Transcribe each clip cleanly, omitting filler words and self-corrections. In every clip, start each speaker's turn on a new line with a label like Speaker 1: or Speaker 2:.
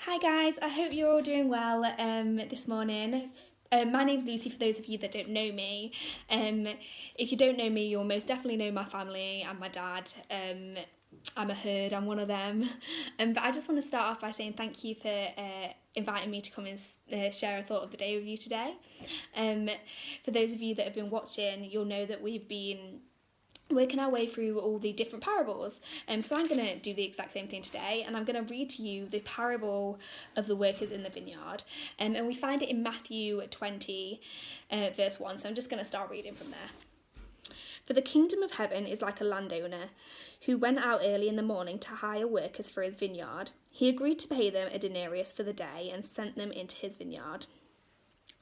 Speaker 1: Hi guys, I hope you're all doing well this morning. My name's Lucy for those of you that don't know me. If you don't know me, you'll most definitely know my family and my dad. I'm a Hurd, I'm one of them. But I just want to start off by saying thank you for inviting me to come and share a thought of the day with you today. For those of you that have been watching, you'll know that we've been working our way through all the different parables. So I'm going to do the exact same thing today, and I'm going to read to you the parable of the workers in the vineyard. And we find it in Matthew 20, verse 1. So I'm just going to start reading from there. For the kingdom of heaven is like a landowner who went out early in the morning to hire workers for his vineyard. He agreed to pay them a denarius for the day and sent them into his vineyard.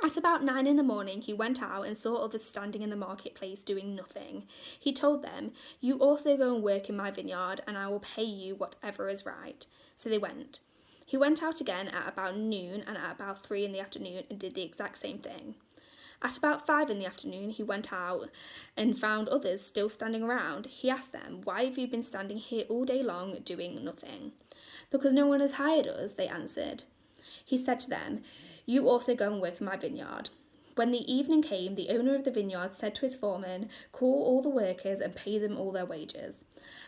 Speaker 1: At about 9 in the morning, he went out and saw others standing in the marketplace doing nothing. He told them, "You also go and work in my vineyard, and I will pay you whatever is right." So they went. He went out again at about noon and at about 3 in the afternoon and did the exact same thing. At about 5 in the afternoon, he went out and found others still standing around. He asked them, "Why have you been standing here all day long doing nothing?" "Because no one has hired us," they answered. He said to them, "You also go and work in my vineyard." When the evening came, the owner of the vineyard said to his foreman, "Call all the workers and pay them all their wages,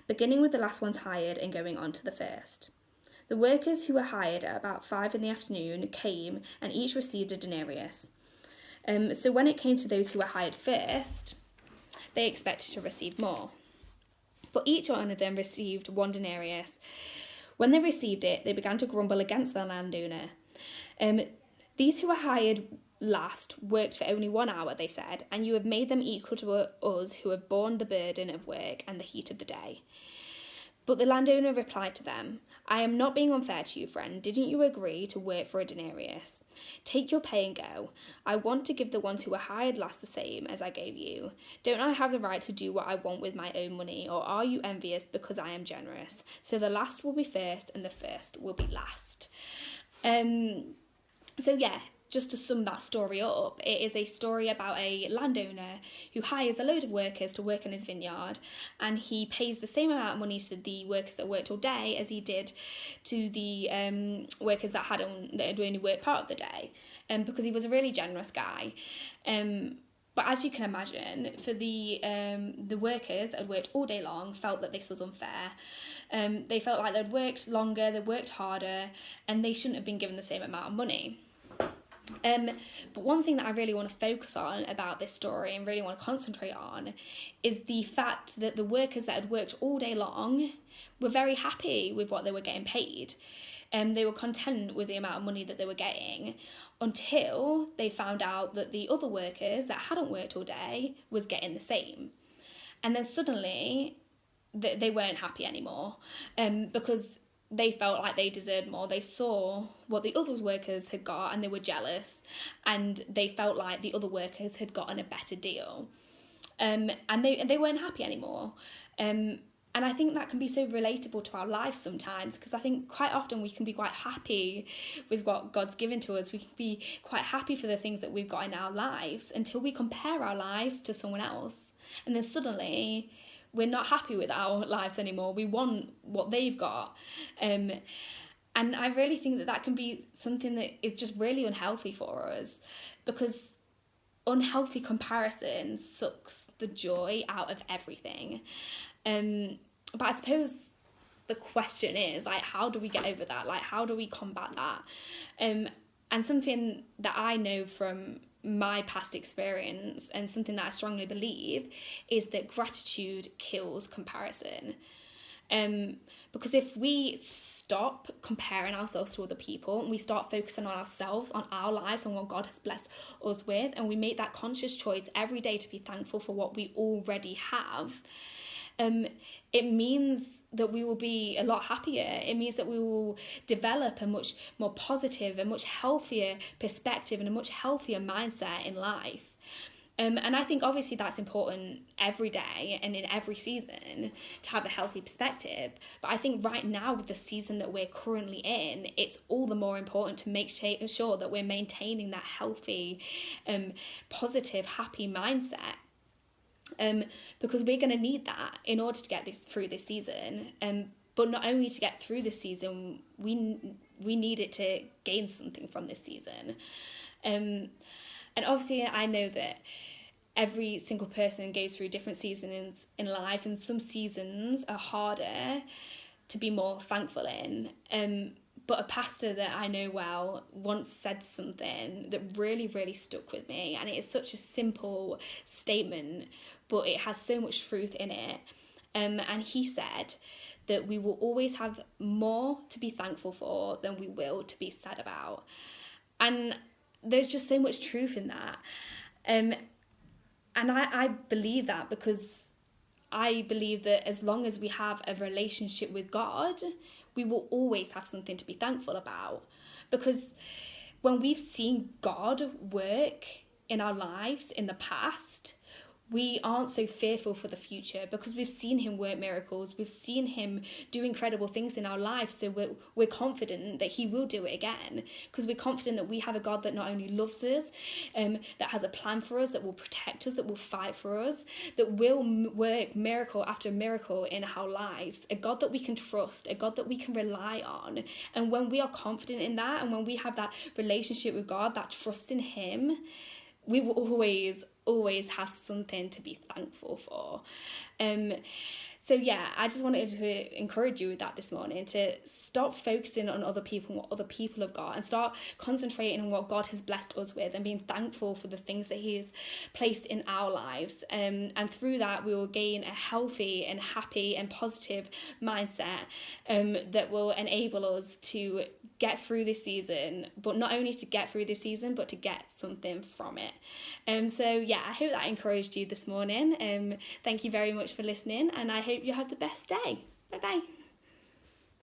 Speaker 1: beginning with the last ones hired and going on to the first." The workers who were hired at about 5 in the afternoon came and each received a denarius. So when it came to those who were hired first, they expected to receive more. But each one of them received 1 denarius. When they received it, they began to grumble against the landowner. These who were hired last worked for only 1 hour, they said, and you have made them equal to us who have borne the burden of work and the heat of the day. But the landowner replied to them, "I am not being unfair to you, friend. Didn't you agree to work for a denarius? Take your pay and go. I want to give the ones who were hired last the same as I gave you. Don't I have the right to do what I want with my own money, or are you envious because I am generous? So the last will be first and the first will be last." So yeah, just to sum that story up, it is a story about a landowner who hires a load of workers to work in his vineyard, and he pays the same amount of money to the workers that worked all day as he did to the workers that had only worked part of the day, because he was a really generous guy. But as you can imagine, for the workers that had worked all day long felt that this was unfair. They felt like they'd worked longer, they'd worked harder, and they shouldn't have been given the same amount of money. But one thing that I really want to focus on about this story and really want to concentrate on is the fact that the workers that had worked all day long were very happy with what they were getting paid. They were content with the amount of money that they were getting until they found out that the other workers that hadn't worked all day was getting the same. And then suddenly they weren't happy anymore, because they felt like they deserved more. They saw what the other workers had got and they were jealous, and they felt like the other workers had gotten a better deal. And they weren't happy anymore. And I think that can be so relatable to our lives sometimes, because I think quite often we can be quite happy with what God's given to us. We can be quite happy for the things that we've got in our lives until we compare our lives to someone else. And then suddenly we're not happy with our lives anymore. We want what they've got. And I really think that can be something that is just really unhealthy for us, because unhealthy comparison sucks the joy out of everything. But I suppose the question is, like, how do we get over that? Like, how do we combat that? And something that I know from my past experience, and something that I strongly believe, is that gratitude kills comparison. Because if we stop comparing ourselves to other people and we start focusing on ourselves, on our lives, on what God has blessed us with, and we make that conscious choice every day to be thankful for what we already have, it means that we will be a lot happier. It means that we will develop a much more positive, a much healthier perspective and a much healthier mindset in life. And I think obviously that's important every day and in every season to have a healthy perspective. But I think right now, with the season that we're currently in, it's all the more important to make sure that we're maintaining that healthy, positive, happy mindset. Because we're going to need that in order to get through this season. But not only to get through this season, we need it to gain something from this season. And obviously I know that every single person goes through different seasons in life, and some seasons are harder to be more thankful in. But a pastor that I know well once said something that really, really stuck with me. And it is such a simple statement, but it has so much truth in it. And he said that we will always have more to be thankful for than we will to be sad about. And there's just so much truth in that. And I believe that, because I believe that as long as we have a relationship with God, we will always have something to be thankful about. Because when we've seen God work in our lives in the past, we aren't so fearful for the future, because we've seen him work miracles. We've seen him do incredible things in our lives. So we're confident that he will do it again, because we're confident that we have a God that not only loves us, that has a plan for us, that will protect us, that will fight for us, that will work miracle after miracle in our lives. A God that we can trust, a God that we can rely on. And when we are confident in that, and when we have that relationship with God, that trust in him, we will always have something to be thankful for. So yeah, I just wanted to encourage you with that this morning, to stop focusing on other people and what other people have got, and start concentrating on what God has blessed us with, and being thankful for the things that he has placed in our lives. And through that, we will gain a healthy and happy and positive mindset that will enable us to get through this season, but not only to get through this season, but to get something from it. So yeah, I hope that encouraged you this morning. Thank you very much for listening, and I hope you have the best day. Bye bye.